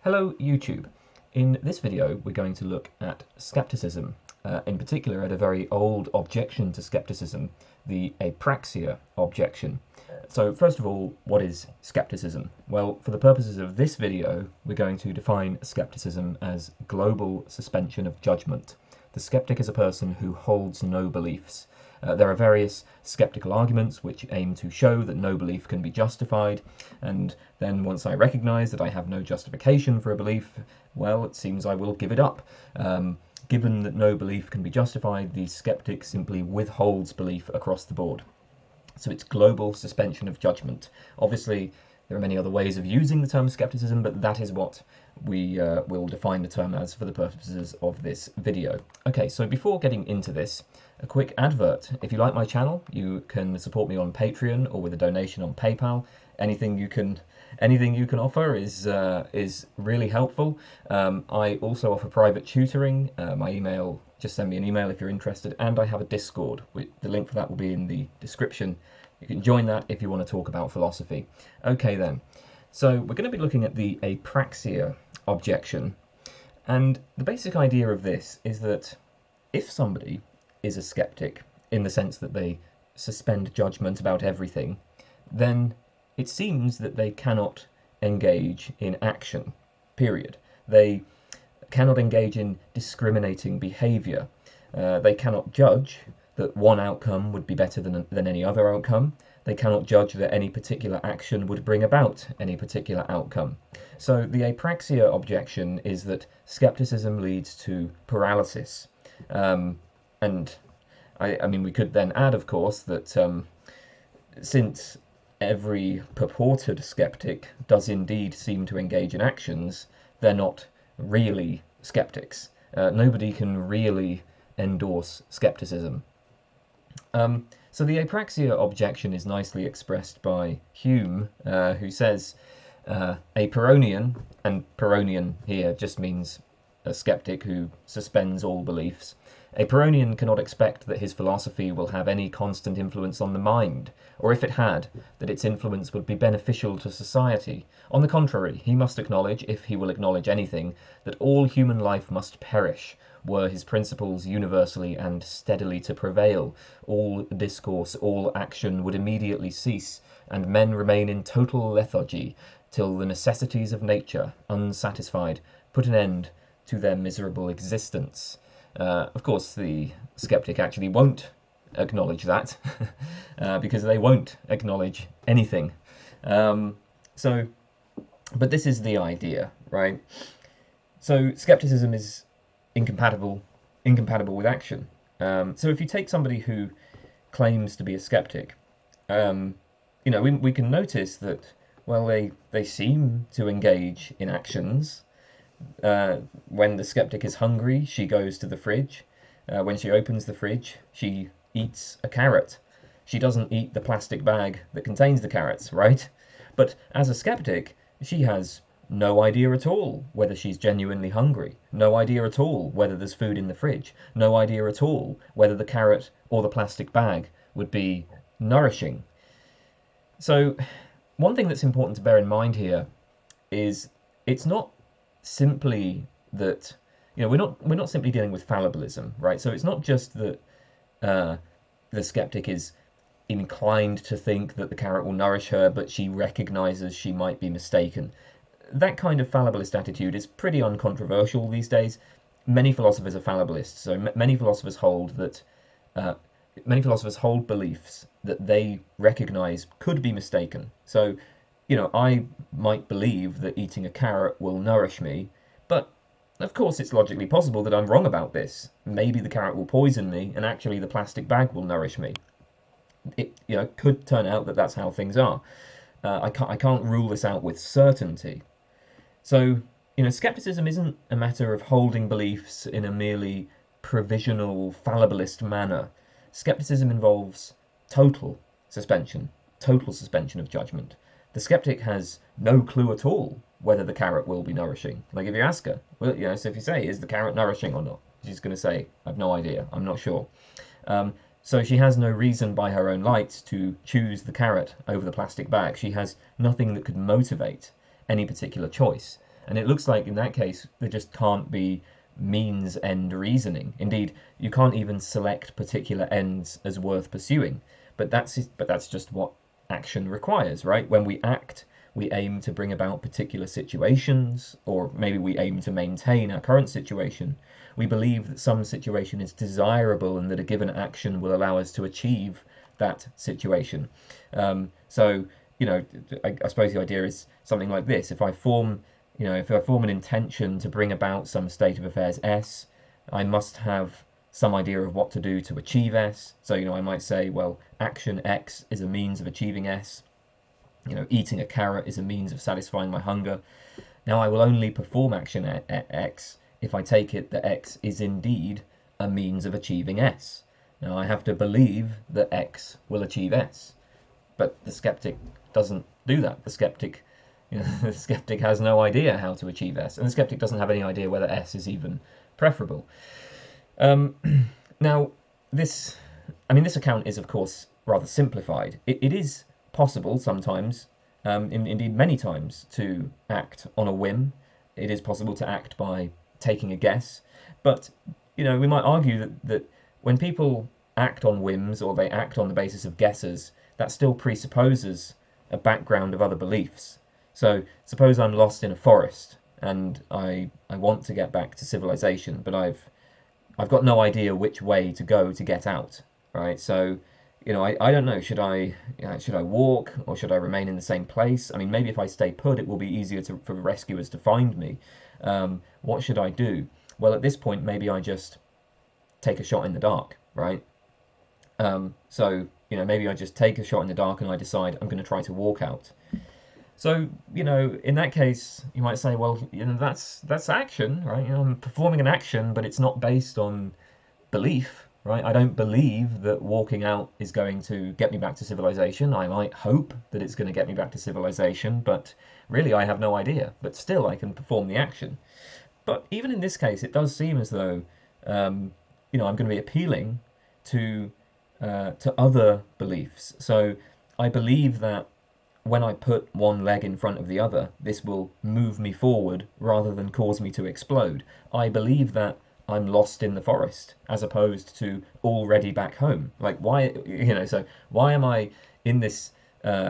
Hello YouTube. In this video we're going to look at skepticism, in particular at a very old objection to skepticism, the Apraxia objection. So first of all, what is skepticism? Well, for the purposes of this video we're going to define skepticism as global suspension of judgment. The skeptic is a person who holds no beliefs. There are various skeptical arguments which aim to show that no belief can be justified, and then once I recognise that I have no justification for a belief, well, it seems I will give it up. Given that no belief can be justified, the skeptic simply withholds belief across the board. So it's global suspension of judgment. Obviously, there are many other ways of using the term skepticism, but that is what we will define the term as for the purposes of this video. Okay, so before getting into this, a quick advert. If you like my channel, you can support me on Patreon or with a donation on PayPal. Anything you can offer is really helpful. I also offer private tutoring. My email, just send me an email if you're interested, and I have a Discord. The link for that will be in the description. You can join that if you want to talk about philosophy. Okay then, so we're going to be looking at the Apraxia objection, and the basic idea of this is that if somebody is a skeptic in the sense that they suspend judgment about everything, then it seems that they cannot engage in action, period. They cannot engage in discriminating behaviour. They cannot judge that one outcome would be better than any other outcome. They cannot judge that any particular action would bring about any particular outcome. So the Apraxia objection is that skepticism leads to paralysis. And I mean, we could then add, of course, that since every purported skeptic does indeed seem to engage in actions, they're not really skeptics. Nobody can really endorse skepticism. So the Apraxia objection is nicely expressed by Hume, who says a Pyrrhonian, and Pyrrhonian here just means a skeptic who suspends all beliefs. A Pyrrhonian cannot expect that his philosophy will have any constant influence on the mind, or if it had, that its influence would be beneficial to society. On the contrary, he must acknowledge, if he will acknowledge anything, that all human life must perish, were his principles universally and steadily to prevail. All discourse, all action would immediately cease, and men remain in total lethargy, till the necessities of nature, unsatisfied, put an end to their miserable existence. Of course, the skeptic actually won't acknowledge that, because they won't acknowledge anything. But this is the idea, right? So skepticism is incompatible with action. So if you take somebody who claims to be a skeptic, we can notice that, well, they seem to engage in actions. When the skeptic is hungry, she goes to the fridge. When she opens the fridge, she eats a carrot. She doesn't eat the plastic bag that contains the carrots, right? But as a skeptic, she has no idea at all whether she's genuinely hungry, no idea at all whether there's food in the fridge, no idea at all whether the carrot or the plastic bag would be nourishing. So one thing that's important to bear in mind here is it's not simply that, we're not simply dealing with fallibilism, right? So it's not just that the skeptic is inclined to think that the carrot will nourish her, but she recognizes she might be mistaken. That kind of fallibilist attitude is pretty uncontroversial these days. Many philosophers are fallibilists, so many philosophers hold beliefs that they recognize could be mistaken. So, I might believe that eating a carrot will nourish me, but of course it's logically possible that I'm wrong about this. Maybe the carrot will poison me, and actually the plastic bag will nourish me. It could turn out that that's how things are. I can't rule this out with certainty. So, skepticism isn't a matter of holding beliefs in a merely provisional, fallibilist manner. Skepticism involves total suspension of judgment. The skeptic has no clue at all whether the carrot will be nourishing. Like if you ask her, well, so if you say, is the carrot nourishing or not? She's going to say, I've no idea, I'm not sure. So she has no reason by her own light to choose the carrot over the plastic bag. She has nothing that could motivate any particular choice. And it looks like in that case there just can't be means end reasoning. Indeed, you can't even select particular ends as worth pursuing. But that's just what action requires, right? When we act, we aim to bring about particular situations, or maybe we aim to maintain our current situation. We believe that some situation is desirable and that a given action will allow us to achieve that situation. So, I suppose the idea is something like this. If I form an intention to bring about some state of affairs S, I must have some idea of what to do to achieve S. So, I might say, well, action X is a means of achieving S. Eating a carrot is a means of satisfying my hunger. Now, I will only perform action X if I take it that X is indeed a means of achieving S. Now, I have to believe that X will achieve S. But the skeptic doesn't do that. The skeptic has no idea how to achieve S, and the skeptic doesn't have any idea whether S is even preferable. Now, this account is, of course, rather simplified. It is possible sometimes, indeed many times, to act on a whim. It is possible to act by taking a guess. But, we might argue that when people act on whims or they act on the basis of guesses, that still presupposes a background of other beliefs. So suppose I'm lost in a forest and I want to get back to civilization, but I've got no idea which way to go to get out, right? So, I don't know, should I walk or should I remain in the same place? I mean, maybe if I stay put, it will be easier for rescuers to find me. What should I do? Well, at this point, maybe I just take a shot in the dark, right? So, maybe I just take a shot in the dark and I decide I'm going to try to walk out. So, in that case, you might say, well, that's action, right? I'm performing an action, but it's not based on belief, right? I don't believe that walking out is going to get me back to civilization. I might hope that it's going to get me back to civilization, but really I have no idea. But still, I can perform the action. But even in this case, it does seem as though, I'm going to be appealing to other beliefs. So I believe that when I put one leg in front of the other, this will move me forward rather than cause me to explode. I believe that I'm lost in the forest as opposed to already back home. Like, why, so why am I in this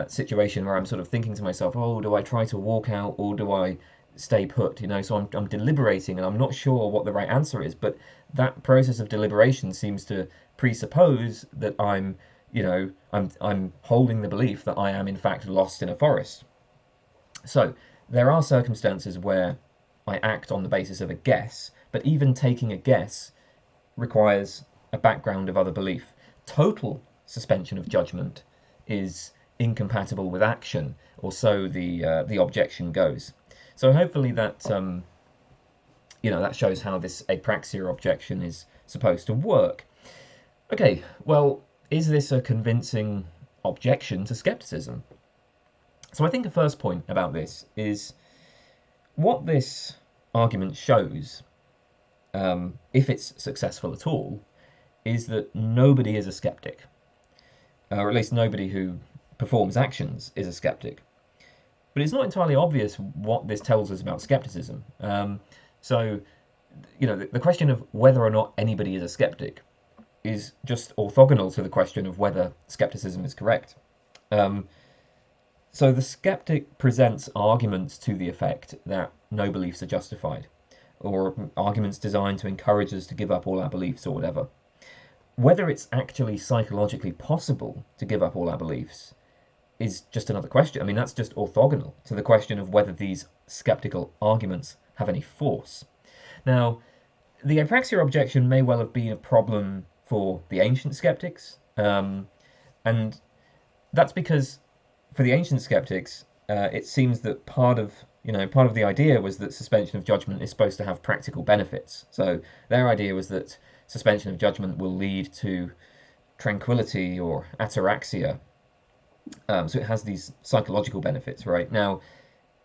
situation where I'm sort of thinking to myself, oh, do I try to walk out or do I stay put? So I'm deliberating and I'm not sure what the right answer is, but that process of deliberation seems to presuppose that I'm holding the belief that I am in fact lost in a forest. So there are circumstances where I act on the basis of a guess, but even taking a guess requires a background of other belief. Total suspension of judgment is incompatible with action, or so the objection goes. So hopefully that that shows how this Apraxia objection is supposed to work. Okay, well, is this a convincing objection to skepticism? So I think the first point about this is what this argument shows, if it's successful at all, is that nobody is a skeptic, or at least nobody who performs actions is a skeptic. But it's not entirely obvious what this tells us about skepticism. So, the question of whether or not anybody is a skeptic is just orthogonal to the question of whether skepticism is correct. So the skeptic presents arguments to the effect that no beliefs are justified, or arguments designed to encourage us to give up all our beliefs or whatever. Whether it's actually psychologically possible to give up all our beliefs is just another question. I mean, that's just orthogonal to the question of whether these skeptical arguments have any force. Now, the Apraxia objection may well have been a problem for the ancient skeptics, and that's because for the ancient skeptics, it seems that part of the idea was that suspension of judgment is supposed to have practical benefits. So their idea was that suspension of judgment will lead to tranquility or ataraxia. So it has these psychological benefits, right? Now,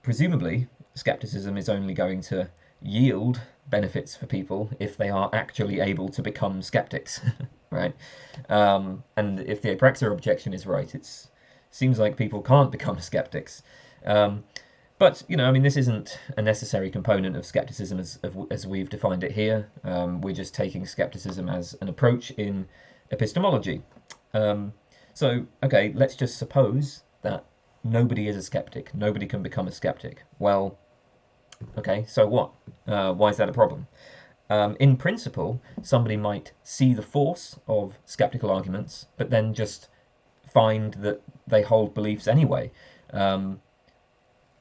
presumably, skepticism is only going to yield benefits for people if they are actually able to become skeptics, right? And if the Apraxia objection is right, it seems like people can't become skeptics. But, I mean, this isn't a necessary component of skepticism as we've defined it here. We're just taking skepticism as an approach in epistemology. So, okay, let's just suppose that nobody is a skeptic. Nobody can become a skeptic. Well, okay, so what? Why is that a problem? In principle, somebody might see the force of skeptical arguments, but then just find that they hold beliefs anyway.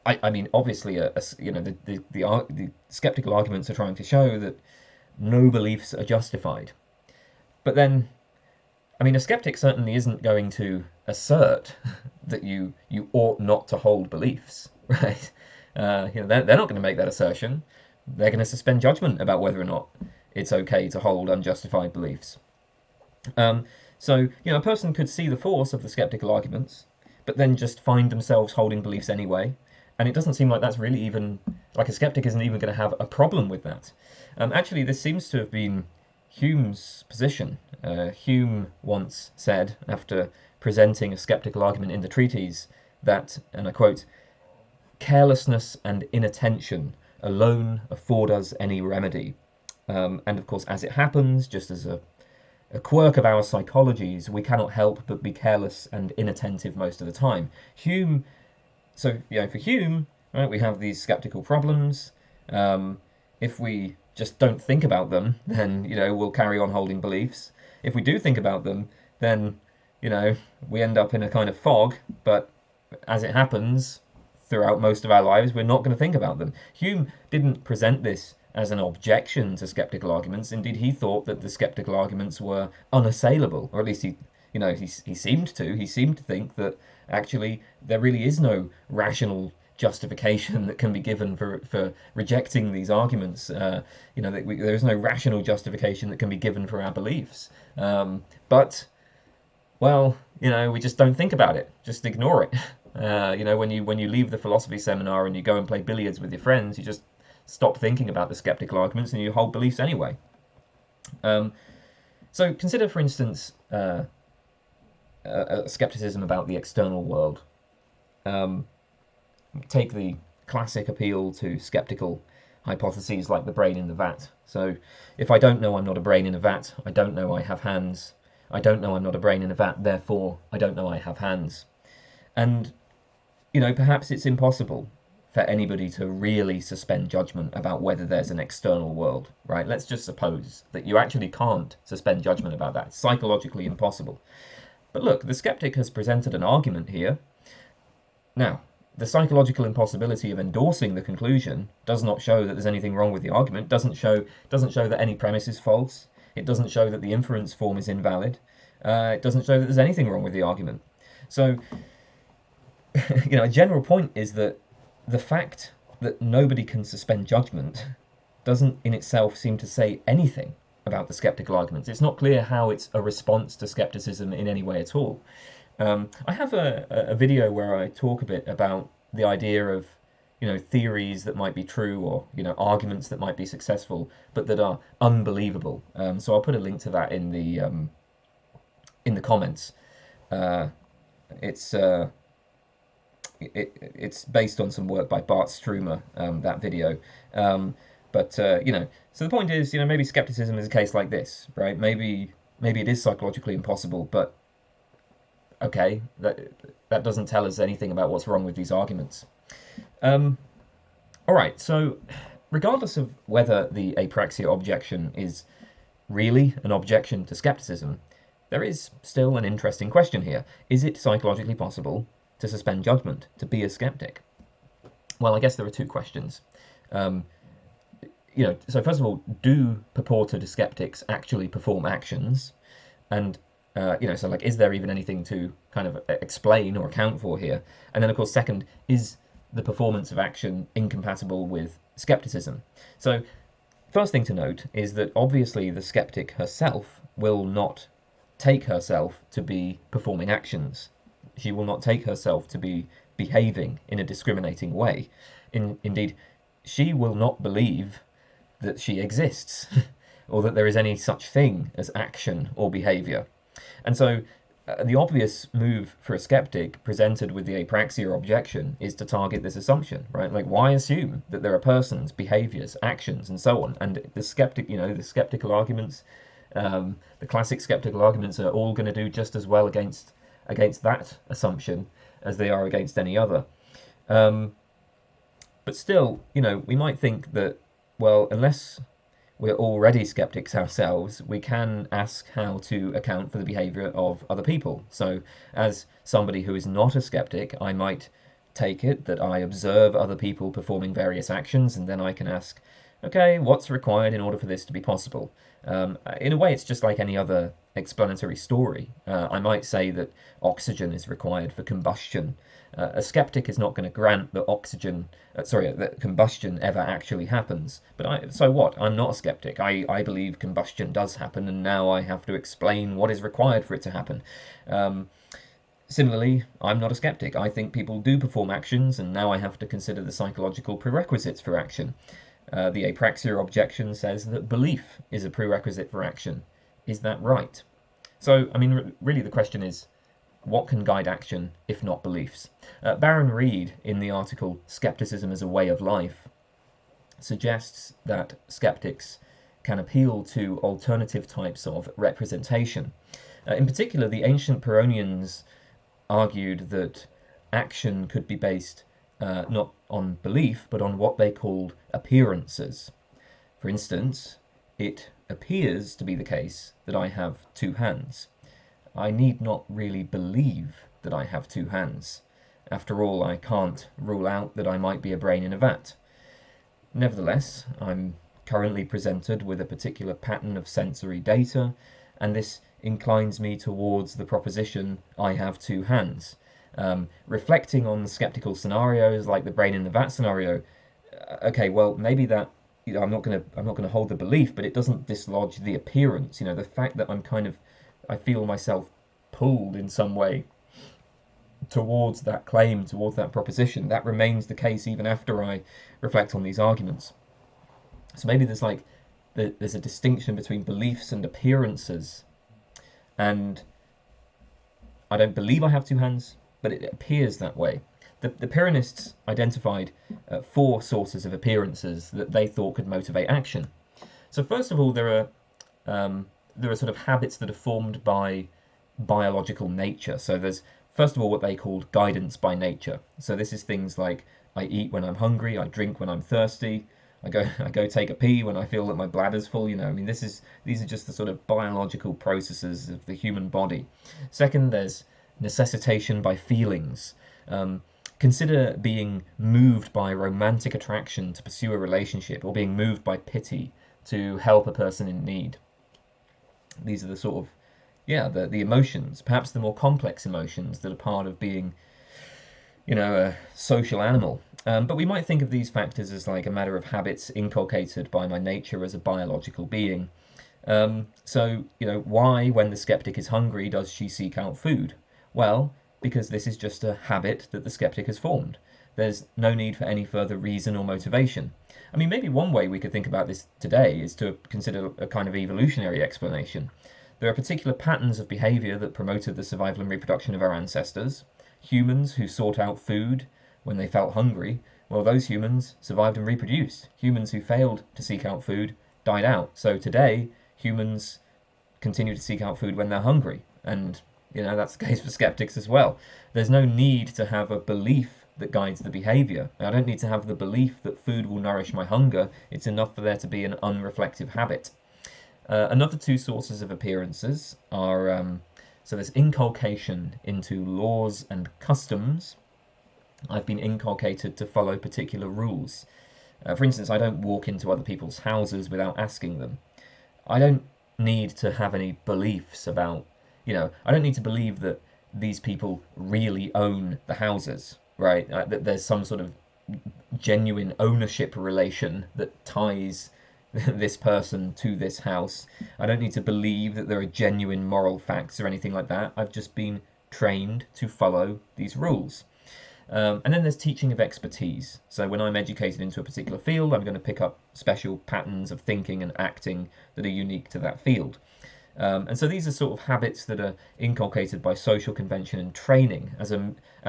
I mean, obviously, the skeptical arguments are trying to show that no beliefs are justified. But then, I mean, a skeptic certainly isn't going to assert that you ought not to hold beliefs, right? They're not going to make that assertion. They're going to suspend judgment about whether or not it's okay to hold unjustified beliefs. So, a person could see the force of the skeptical arguments, but then just find themselves holding beliefs anyway. And it doesn't seem like that's really even, like a skeptic isn't even going to have a problem with that. Actually, this seems to have been Hume's position. Hume once said, after presenting a skeptical argument in the treatise, that, and I quote, "carelessness and inattention alone afford us any remedy." And of course, as it happens, just as a quirk of our psychologies, we cannot help but be careless and inattentive most of the time. So, for Hume, right, we have these skeptical problems. If we just don't think about them, then, we'll carry on holding beliefs. If we do think about them, then, we end up in a kind of fog. But as it happens, throughout most of our lives, we're not going to think about them. Hume didn't present this as an objection to skeptical arguments. Indeed, he thought that the skeptical arguments were unassailable, or at least he seemed to. He seemed to think that actually there really is no rational justification that can be given for rejecting these arguments. There is no rational justification that can be given for our beliefs. But we just don't think about it. Just ignore it. When you leave the philosophy seminar and you go and play billiards with your friends, you just stop thinking about the skeptical arguments and you hold beliefs anyway. So consider, for instance, skepticism about the external world. Take the classic appeal to skeptical hypotheses like the brain in the vat. So if I don't know I'm not a brain in a vat, I don't know I have hands. I don't know I'm not a brain in a vat, therefore I don't know I have hands. And, perhaps it's impossible for anybody to really suspend judgment about whether there's an external world, right? Let's just suppose that you actually can't suspend judgment about that. It's psychologically impossible. But look, the skeptic has presented an argument here. Now, the psychological impossibility of endorsing the conclusion does not show that there's anything wrong with the argument, doesn't show that any premise is false, it doesn't show that the inference form is invalid, it doesn't show that there's anything wrong with the argument. So, a general point is that the fact that nobody can suspend judgment doesn't in itself seem to say anything about the skeptical arguments. It's not clear how it's a response to skepticism in any way at all. I have a video where I talk a bit about the idea of theories that might be true, or arguments that might be successful but that are unbelievable. So I'll put a link to that in the comments. It's based on some work by Bart Strumer, that video. So the point is, maybe skepticism is a case like this, right? Maybe it is psychologically impossible, but okay, that doesn't tell us anything about what's wrong with these arguments. All right, so regardless of whether the Apraxia objection is really an objection to skepticism, there is still an interesting question here. Is it psychologically possible to suspend judgment, to be a skeptic? Well, I guess there are two questions. So first of all, do purported skeptics actually perform actions? And, is there even anything to kind of explain or account for here? And then, of course, second, is the performance of action incompatible with skepticism? So, first thing to note is that obviously the skeptic herself will not take herself to be performing actions. She will not take herself to be behaving in a discriminating way. Indeed, she will not believe that she exists or that there is any such thing as action or behavior. And so the obvious move for a skeptic presented with the apraxia objection is to target this assumption, right? Like, why assume that there are persons, behaviors, actions, and so on? And the skeptic, the skeptical arguments, the classic skeptical arguments are all going to do just as well against that assumption as they are against any other. But still, we might think that, well, unless we're already skeptics ourselves, we can ask how to account for the behavior of other people. So, as somebody who is not a skeptic, I might take it that I observe other people performing various actions, and then I can ask, okay, what's required in order for this to be possible? In a way, it's just like any other explanatory story. I might say that oxygen is required for combustion. A skeptic is not going to grant that that combustion ever actually happens. But so what? I'm not a skeptic. I believe combustion does happen, and now I have to explain what is required for it to happen. Similarly, I'm not a skeptic. I think people do perform actions, and now I have to consider the psychological prerequisites for action. The Apraxia Objection says that belief is a prerequisite for action. Is that right? So, I mean, really the question is, what can guide action if not beliefs? Baron Reed, in the article Skepticism as a Way of Life, suggests that skeptics can appeal to alternative types of representation. In particular, the ancient Pyrrhonians argued that action could be based not on belief, but on what they called appearances. For instance, it appears to be the case that I have two hands. I need not really believe that I have two hands. After all, I can't rule out that I might be a brain in a vat. Nevertheless, I'm currently presented with a particular pattern of sensory data, and this inclines me towards the proposition I have two hands. Reflecting on the skeptical scenarios like the brain in the vat scenario, okay, well, maybe that, I'm not going to hold the belief, but it doesn't dislodge the appearance. The fact that I feel myself pulled in some way towards that claim, towards that proposition, that remains the case even after I reflect on these arguments. So maybe there's a distinction between beliefs and appearances, and I don't believe I have two hands, but it appears that way. The Pyrrhonists identified 4 sources of appearances that they thought could motivate action. So first of all, there are sort of habits that are formed by biological nature. So there's, first of all, what they called guidance by nature. So this is things like I eat when I'm hungry, I drink when I'm thirsty, I go take a pee when I feel that my bladder's full. These are just the sort of biological processes of the human body. Second, there's necessitation by feelings. Consider being moved by romantic attraction to pursue a relationship, or being moved by pity to help a person in need. These are the sort of, the emotions, perhaps the more complex emotions that are part of being, a social animal. But we might think of these factors as like a matter of habits inculcated by my nature as a biological being. So, why, when the skeptic is hungry, does she seek out food? Well, because this is just a habit that the skeptic has formed. There's no need for any further reason or motivation. I mean, maybe one way we could think about this today is to consider a kind of evolutionary explanation. There are particular patterns of behavior that promoted the survival and reproduction of our ancestors. Humans who sought out food when they felt hungry, well, those humans survived and reproduced. Humans who failed to seek out food died out. So today, humans continue to seek out food when they're hungry. And that's the case for skeptics as well. There's no need to have a belief that guides the behavior. I don't need to have the belief that food will nourish my hunger. It's enough for there to be an unreflective habit. Another 2 sources of appearances are, so there's inculcation into laws and customs. I've been inculcated to follow particular rules. For instance, I don't walk into other people's houses without asking them. I don't need to have any beliefs about, I don't need to believe that these people really own the houses, right? That there's some sort of genuine ownership relation that ties this person to this house. I don't need to believe that there are genuine moral facts or anything like that. I've just been trained to follow these rules. And then there's teaching of expertise. So when I'm educated into a particular field, I'm going to pick up special patterns of thinking and acting that are unique to that field. And so these are sort of habits that are inculcated by social convention and training. As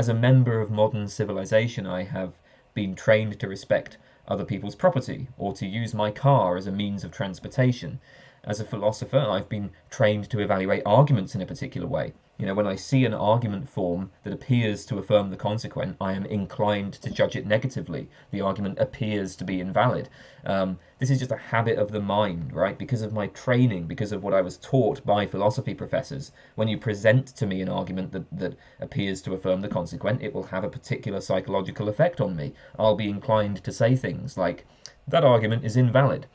a member of modern civilization, I have been trained to respect other people's property or to use my car as a means of transportation. As a philosopher, I've been trained to evaluate arguments in a particular way. You know, when I see an argument form that appears to affirm the consequent, I am inclined to judge it negatively. The argument appears to be invalid. This is just a habit of the mind, right? Because of my training, because of what I was taught by philosophy professors. When you present to me an argument that appears to affirm the consequent, it will have a particular psychological effect on me. I'll be inclined to say things like, that argument is invalid.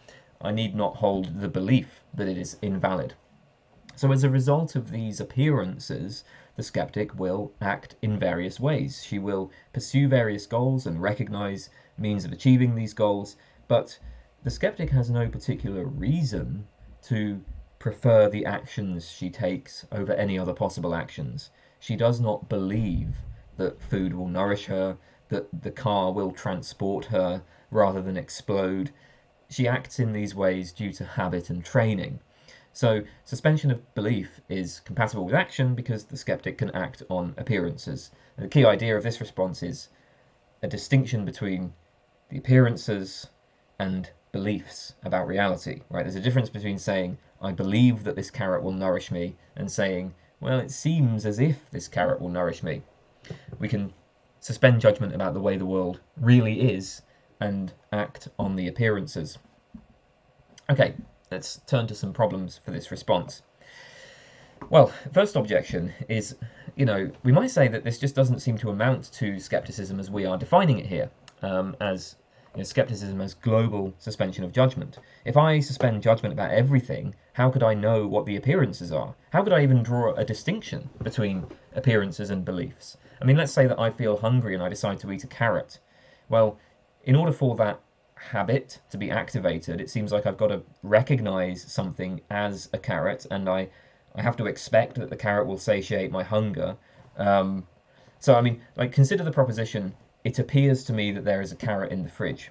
I need not hold the belief that it is invalid. So as a result of these appearances, the skeptic will act in various ways. She will pursue various goals and recognize means of achieving these goals, but the skeptic has no particular reason to prefer the actions she takes over any other possible actions. She does not believe that food will nourish her, that the car will transport her rather than explode. She acts in these ways due to habit and training. So suspension of belief is compatible with action because the skeptic can act on appearances. And the key idea of this response is a distinction between the appearances and beliefs about reality, right? There's a difference between saying, I believe that this carrot will nourish me, and saying, well, it seems as if this carrot will nourish me. We can suspend judgment about the way the world really is and act on the appearances. Okay, let's turn to some problems for this response. Well, first objection is, we might say that this just doesn't seem to amount to skepticism as we are defining it here, as skepticism as global suspension of judgment. If I suspend judgment about everything, how could I know what the appearances are? How could I even draw a distinction between appearances and beliefs? I mean, let's say that I feel hungry and I decide to eat a carrot. Well, in order for that habit to be activated, it seems like I've got to recognize something as a carrot, and I have to expect that the carrot will satiate my hunger. So, I mean, consider the proposition, it appears to me that there is a carrot in the fridge.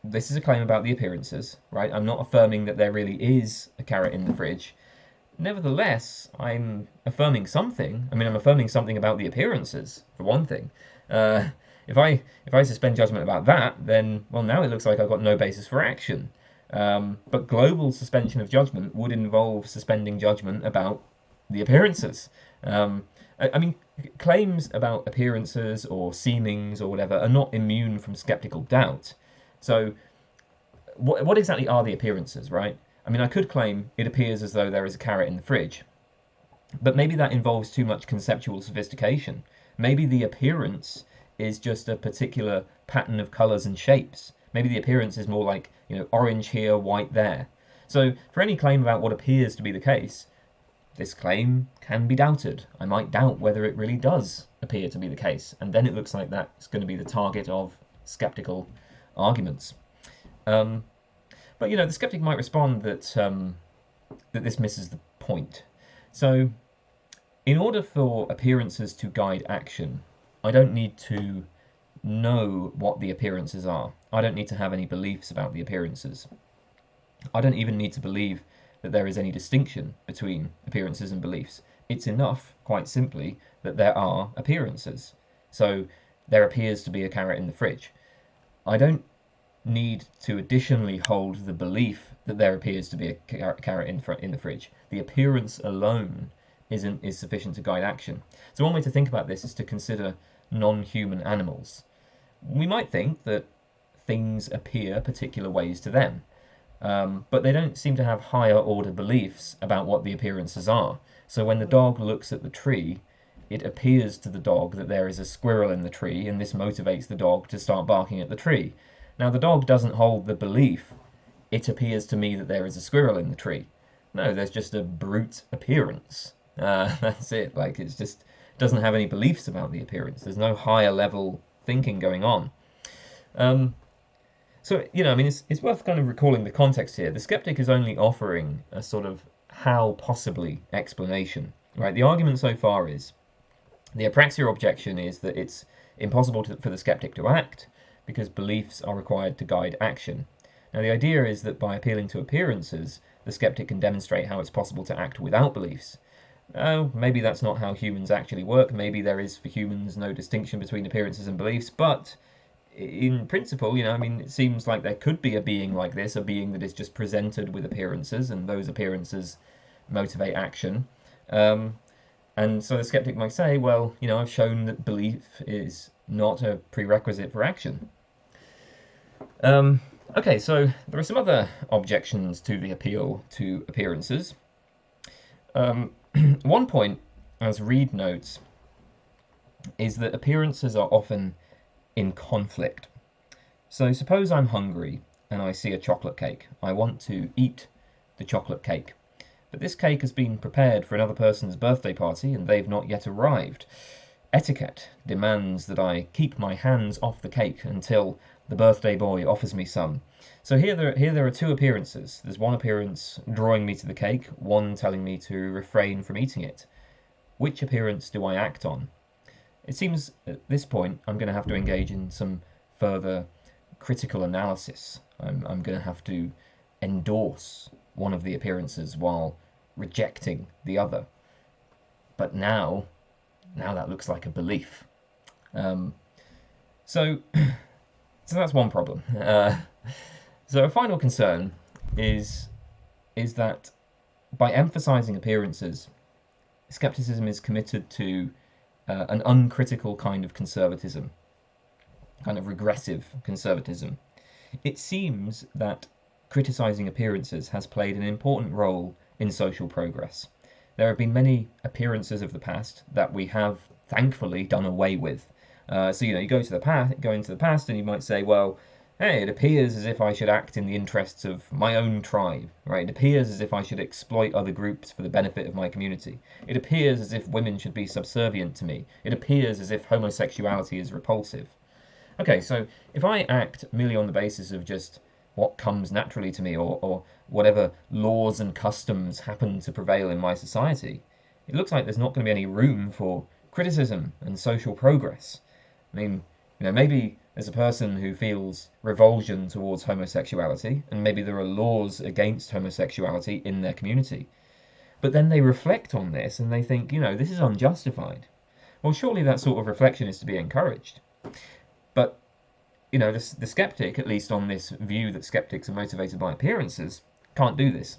This is a claim about the appearances, right? I'm not affirming that there really is a carrot in the fridge. Nevertheless, I'm affirming something. I mean, I'm affirming something about the appearances, for one thing. If I suspend judgment about that, then, well, now it looks like I've got no basis for action. But global suspension of judgment would involve suspending judgment about the appearances. I mean, claims about appearances or seemings or whatever are not immune from skeptical doubt. So what exactly are the appearances, right? I mean, I could claim it appears as though there is a carrot in the fridge, but maybe that involves too much conceptual sophistication. Maybe the appearance is just a particular pattern of colours and shapes. Maybe the appearance is more like, orange here, white there. So for any claim about what appears to be the case, this claim can be doubted. I might doubt whether it really does appear to be the case, and then it looks like that's going to be the target of skeptical arguments. But the skeptic might respond that that this misses the point. So, in order for appearances to guide action, I don't need to know what the appearances are. I don't need to have any beliefs about the appearances. I don't even need to believe that there is any distinction between appearances and beliefs. It's enough, quite simply, that there are appearances. So there appears to be a carrot in the fridge. I don't need to additionally hold the belief that there appears to be a carrot in the fridge. The appearance alone is sufficient to guide action. So one way to think about this is to consider non-human animals. We might think that things appear particular ways to them, but they don't seem to have higher order beliefs about what the appearances are. So when the dog looks at the tree, it appears to the dog that there is a squirrel in the tree, and this motivates the dog to start barking at the tree. Now, the dog doesn't hold the belief, it appears to me that there is a squirrel in the tree. No, there's just a brute appearance. That's it. It just doesn't have any beliefs about the appearance. There's no higher level thinking going on. So, it's worth kind of recalling the context here. The skeptic is only offering a sort of how possibly explanation, right? The argument so far is the Apraxia objection is that it's impossible for the skeptic to act because beliefs are required to guide action. Now, the idea is that by appealing to appearances, the skeptic can demonstrate how it's possible to act without beliefs. Oh, maybe that's not how humans actually work. Maybe there is for humans no distinction between appearances and beliefs, but in principle, I mean, it seems like there could be a being like this, a being that is just presented with appearances, and those appearances motivate action. And so the skeptic might say, well, I've shown that belief is not a prerequisite for action. Okay, so there are some other objections to the appeal to appearances. One point, as Reed notes, is that appearances are often in conflict. So suppose I'm hungry and I see a chocolate cake. I want to eat the chocolate cake. But this cake has been prepared for another person's birthday party and they've not yet arrived. Etiquette demands that I keep my hands off the cake until the birthday boy offers me some. So here there are two appearances. There's one appearance drawing me to the cake, one telling me to refrain from eating it. Which appearance do I act on? It seems at this point I'm going to have to engage in some further critical analysis. I'm going to have to endorse one of the appearances while rejecting the other. But now that looks like a belief. So that's one problem. So a final concern is that by emphasizing appearances, skepticism is committed to an uncritical kind of conservatism, kind of regressive conservatism. It seems that criticizing appearances has played an important role in social progress. There have been many appearances of the past that we have thankfully done away with. So you go into the past, and you might say, well, hey, it appears as if I should act in the interests of my own tribe, right? It appears as if I should exploit other groups for the benefit of my community. It appears as if women should be subservient to me. It appears as if homosexuality is repulsive. Okay, so if I act merely on the basis of just what comes naturally to me, or whatever laws and customs happen to prevail in my society, it looks like there's not going to be any room for criticism and social progress. I mean, maybe there's a person who feels revulsion towards homosexuality, and maybe there are laws against homosexuality in their community. But then they reflect on this and they think, this is unjustified. Well, surely that sort of reflection is to be encouraged. But, the skeptic, at least on this view that skeptics are motivated by appearances, can't do this.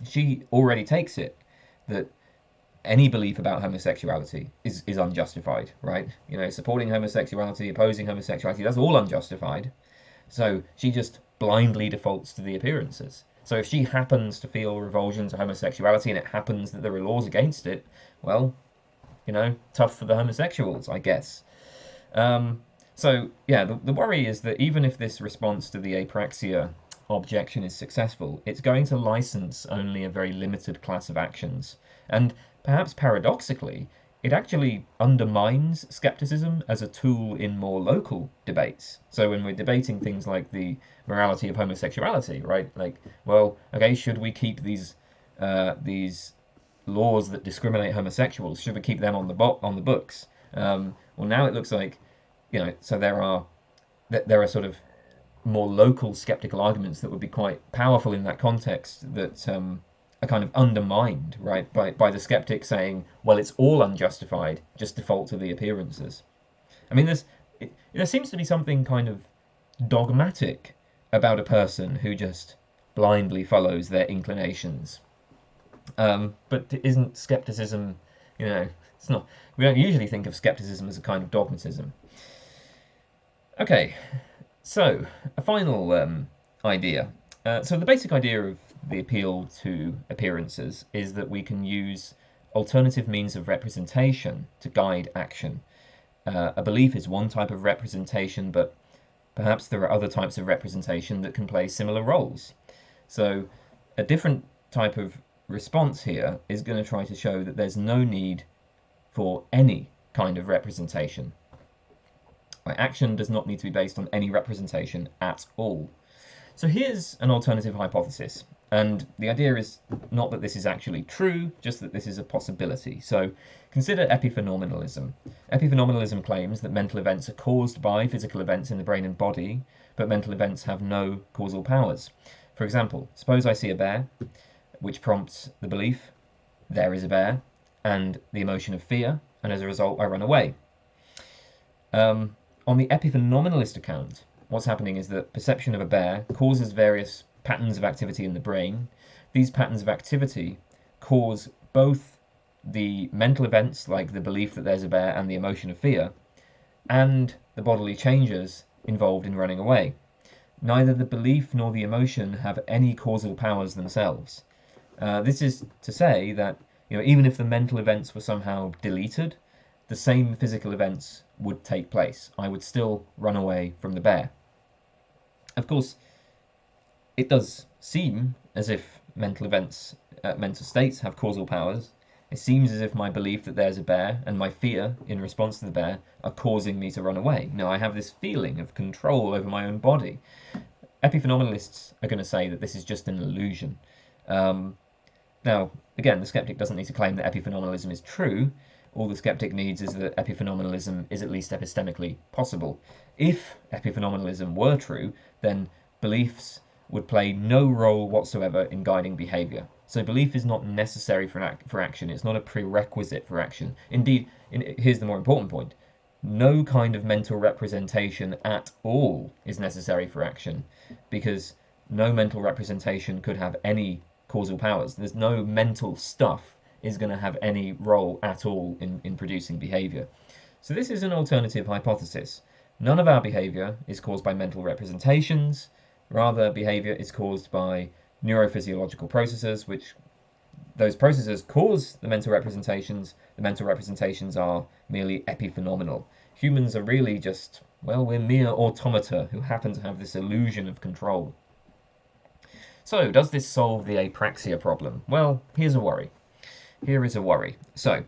She already takes it that any belief about homosexuality is unjustified, right? Supporting homosexuality, opposing homosexuality, that's all unjustified. So she just blindly defaults to the appearances. So if she happens to feel revulsion to homosexuality and it happens that there are laws against it, well, tough for the homosexuals, I guess. So yeah, the worry is that even if this response to the Apraxia objection is successful, it's going to license only a very limited class of actions. And perhaps paradoxically, it actually undermines skepticism as a tool in more local debates. So when we're debating things like the morality of homosexuality, right? Like, well, okay, should we keep these laws that discriminate homosexuals? Should we keep them on the books? Well, now it looks like, so there are sort of more local skeptical arguments that would be quite powerful in that context that are kind of undermined, right, by the skeptic saying, well, it's all unjustified, just default to the appearances. I mean, there seems to be something kind of dogmatic about a person who just blindly follows their inclinations. But isn't skepticism, it's not, we don't usually think of skepticism as a kind of dogmatism. Okay, so a final idea. So the basic idea of the appeal to appearances is that we can use alternative means of representation to guide action. A belief is one type of representation, but perhaps there are other types of representation that can play similar roles. So a different type of response here is going to try to show that there's no need for any kind of representation. Action does not need to be based on any representation at all. So here's an alternative hypothesis, and the idea is not that this is actually true, just that this is a possibility. So consider epiphenomenalism. Epiphenomenalism claims that mental events are caused by physical events in the brain and body, but mental events have no causal powers. For example, suppose I see a bear, which prompts the belief, there is a bear, and the emotion of fear, and as a result I run away. On the epiphenomenalist account, what's happening is that perception of a bear causes various patterns of activity in the brain. These patterns of activity cause both the mental events, like the belief that there's a bear and the emotion of fear, and the bodily changes involved in running away. Neither the belief nor the emotion have any causal powers themselves. This is to say that even if the mental events were somehow deleted, the same physical events would take place. I would still run away from the bear. Of course, it does seem as if mental events, mental states have causal powers. It seems as if my belief that there's a bear and my fear in response to the bear are causing me to run away. I have this feeling of control over my own body. Epiphenomenalists are going to say that this is just an illusion. Now, again, the skeptic doesn't need to claim that epiphenomenalism is true. All the skeptic needs is that epiphenomenalism is at least epistemically possible. If epiphenomenalism were true, then beliefs would play no role whatsoever in guiding behavior. So belief is not necessary for action. It's not a prerequisite for action. Indeed, here's the more important point. No kind of mental representation at all is necessary for action, because no mental representation could have any causal powers. There's no mental stuff is going to have any role at all in producing behavior. So this is an alternative hypothesis. None of our behavior is caused by mental representations. Rather, behavior is caused by neurophysiological processes, which those processes cause the mental representations. The mental representations are merely epiphenomenal. Humans are really just, well, we're mere automata who happen to have this illusion of control. So, does this solve the apraxia problem? Well, here's a worry. Here is a worry. So,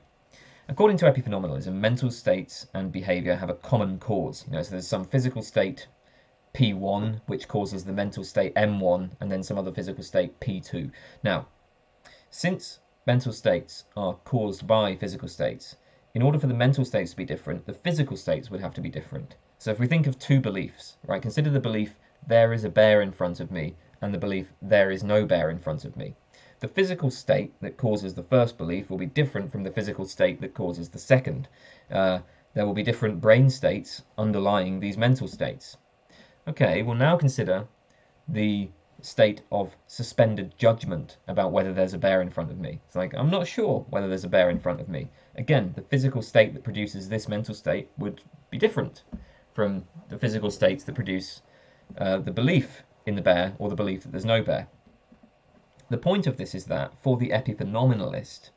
according to epiphenomenalism, mental states and behavior have a common cause. So there's some physical state, P1, which causes the mental state M1, and then some other physical state P2. Now, since mental states are caused by physical states, in order for the mental states to be different, the physical states would have to be different. So if we think of two beliefs, right, consider the belief, there is a bear in front of me, and the belief, there is no bear in front of me. The physical state that causes the first belief will be different from the physical state that causes the second. There will be different brain states underlying these mental states. Okay, we'll now consider the state of suspended judgment about whether there's a bear in front of me. It's like, I'm not sure whether there's a bear in front of me. Again, the physical state that produces this mental state would be different from the physical states that produce the belief in the bear or the belief that there's no bear. The point of this is that, for the epiphenomenalist,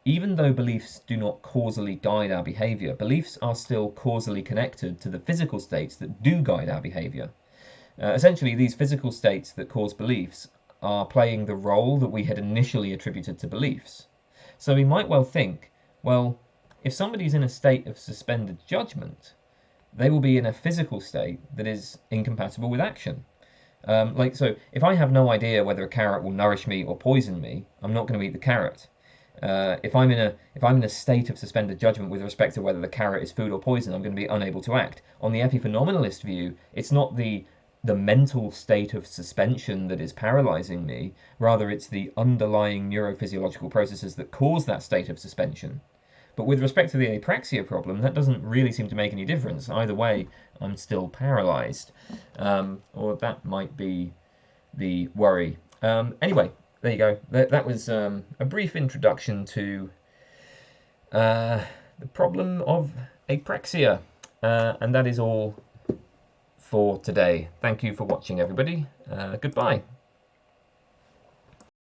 even though beliefs do not causally guide our behavior, beliefs are still causally connected to the physical states that do guide our behavior. Essentially, these physical states that cause beliefs are playing the role that we had initially attributed to beliefs. So we might well think, well, if somebody's in a state of suspended judgment, they will be in a physical state that is incompatible with action. So if I have no idea whether a carrot will nourish me or poison me, I'm not going to eat the carrot. If I'm in a state of suspended judgment with respect to whether the carrot is food or poison, I'm going to be unable to act. On the epiphenomenalist view, it's not the mental state of suspension that is paralyzing me, rather it's the underlying neurophysiological processes that cause that state of suspension. But with respect to the apraxia problem, that doesn't really seem to make any difference. Either way, I'm still paralyzed. Or that might be the worry. Anyway, there you go. That was a brief introduction to the problem of apraxia. And that is all for today. Thank you for watching, everybody. Goodbye.